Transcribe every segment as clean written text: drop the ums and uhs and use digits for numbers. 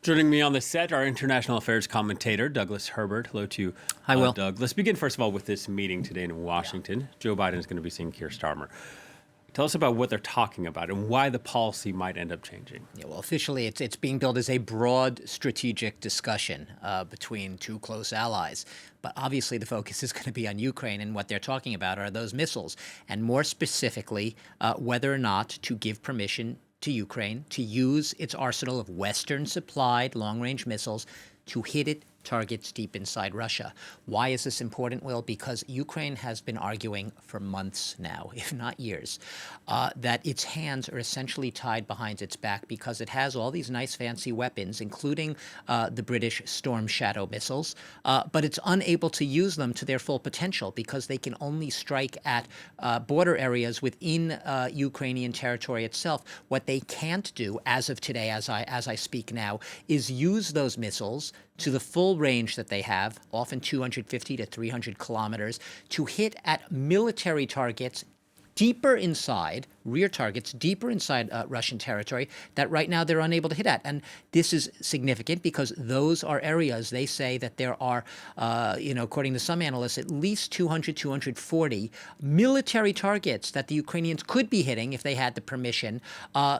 Joining me on the set, our international affairs commentator, Douglas Herbert. Hello to you, Hi, Will. Doug. Let's begin, first of all, with this meeting today in Washington. Yeah. Joe Biden is going to be seeing Keir Starmer. Tell us about what they're talking about and why the policy might end up changing. Yeah, well, officially, it's being billed as a broad strategic discussion between two close allies. But obviously, the focus is going to be on Ukraine, and what they're talking about are those missiles, and more specifically, whether or not to give permission to Ukraine to use its arsenal of Western-supplied long-range missiles to hit it targets deep inside Russia. Why is this important, Will? Because Ukraine has been arguing for months now, if not years, that its hands are essentially tied behind its back because it has all these nice fancy weapons, including the British Storm Shadow missiles, but it's unable to use them to their full potential because they can only strike at border areas within Ukrainian territory itself. What they can't do, as of today, as I speak now, is use those missiles to the full range that they have, often 250 to 300 kilometers, to hit at military targets deeper inside, rear targets, deeper inside Russian territory that right now they're unable to hit at. And this is significant because those are areas, they say that there are, according to some analysts, at least 200, 240 military targets that the Ukrainians could be hitting if they had the permission,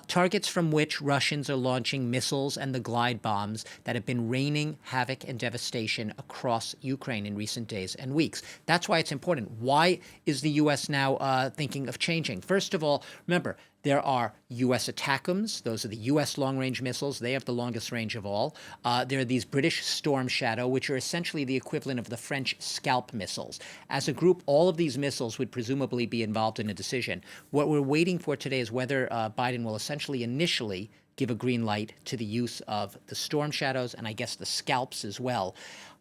targets from which Russians are launching missiles and the glide bombs that have been raining havoc and devastation across Ukraine in recent days and weeks. That's why it's important. Why is the U.S. now thinking of changing? First of all, remember, there are U.S. ATACMS. Those are the U.S. long-range missiles. They have the longest range of all. There are these British Storm Shadow, which are essentially the equivalent of the French Scalp missiles. As a group, all of these missiles would presumably be involved in a decision. What we're waiting for today is whether Biden will essentially initially give a green light to the use of the Storm Shadows and I guess the Scalps as well.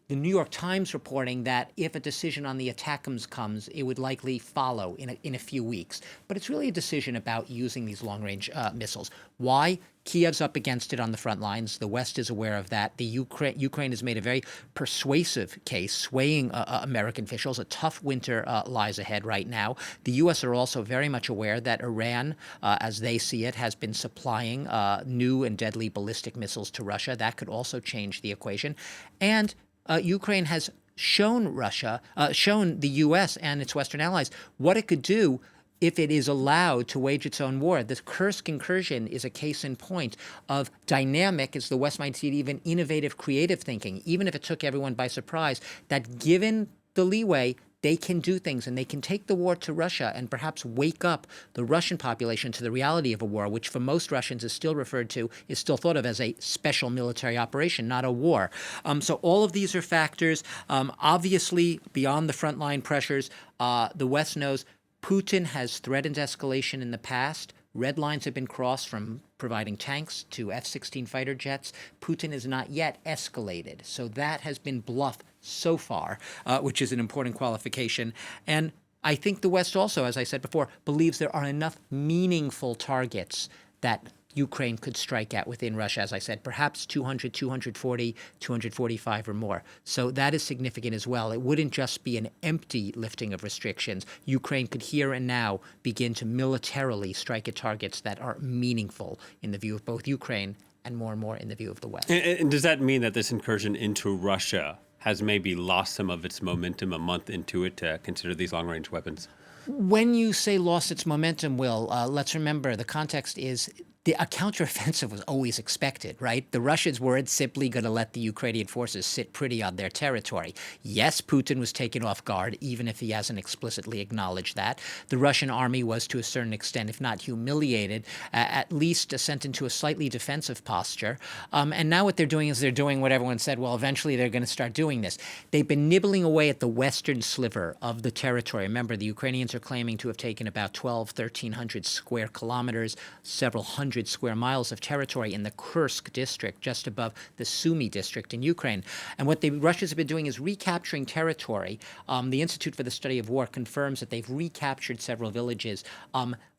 The New York Times reporting that if a decision on the ATACMS comes, it would likely follow in a few weeks. But it's really a decision about using these long-range missiles. Why? Kyiv's up against it on the front lines. The West is aware of that. Ukraine has made a very persuasive case, swaying American officials. A tough winter lies ahead right now. The U.S. are also very much aware that Iran, as they see it, has been supplying new and deadly ballistic missiles to Russia. That could also change the equation. And Ukraine has shown the U.S. and its Western allies what it could do if it is allowed to wage its own war. The Kursk incursion is a case in point of dynamic, as the West might see it, even innovative, creative thinking, even if it took everyone by surprise, that given the leeway, they can do things and they can take the war to Russia and perhaps wake up the Russian population to the reality of a war, which for most Russians is still thought of as a special military operation, not a war. So all of these are factors. Obviously, beyond the frontline pressures, the West knows Putin has threatened escalation in the past. Red lines have been crossed from providing tanks to F-16 fighter jets. Putin has not yet escalated. So that has been bluff so far, which is an important qualification. And I think the West also, as I said before, believes there are enough meaningful targets that Ukraine could strike at within Russia, as I said, perhaps 200, 240, 245 or more. So that is significant as well. It wouldn't just be an empty lifting of restrictions. Ukraine could here and now begin to militarily strike at targets that are meaningful in the view of both Ukraine and more in the view of the West. And does that mean that this incursion into Russia has maybe lost some of its momentum a month into it to consider these long-range weapons? When you say lost its momentum, Will, let's remember the context is a counteroffensive was always expected, right? The Russians weren't simply going to let the Ukrainian forces sit pretty on their territory. Yes, Putin was taken off guard, even if he hasn't explicitly acknowledged that. The Russian army was, to a certain extent, if not humiliated, at least sent into a slightly defensive posture. And now what they're doing is they're doing what everyone said, well, eventually they're going to start doing this. They've been nibbling away at the western sliver of the territory. Remember, the Ukrainians are claiming to have taken about 1,300 square kilometers, several hundred square miles of territory in the Kursk district, just above the Sumy district in Ukraine. And what the Russians have been doing is recapturing territory. The Institute for the Study of War confirms that they've recaptured several villages.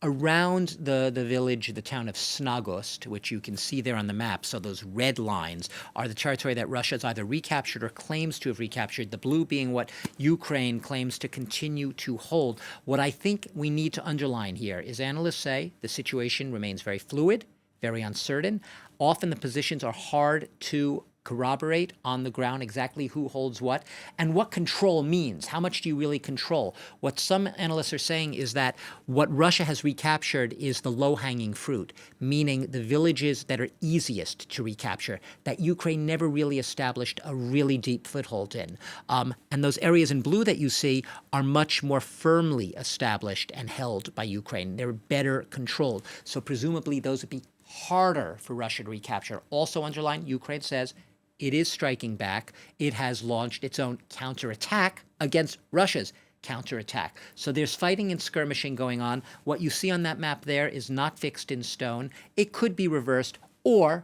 Around the village, the town of Snagost, which you can see there on the map, so those red lines are the territory that Russia's either recaptured or claims to have recaptured, the blue being what Ukraine claims to continue to hold. What I think we need to underline here is analysts say the situation remains very fluid. very uncertain. Often the positions are hard to corroborate on the ground exactly who holds what and what control means. How much do you really control? What some analysts are saying is that what Russia has recaptured is the low-hanging fruit, meaning the villages that are easiest to recapture, that Ukraine never really established a really deep foothold in. And those areas in blue that you see are much more firmly established and held by Ukraine. They're better controlled. So presumably those would be harder for Russia to recapture. Also underlined, Ukraine says it is striking back. It has launched its own counterattack against Russia's counterattack. So there's fighting and skirmishing going on. What you see on that map there is not fixed in stone. It could be reversed, or,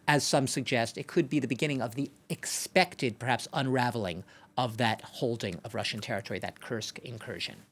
as some suggest, it could be the beginning of the expected, perhaps, unraveling of that holding of Russian territory, that Kursk incursion.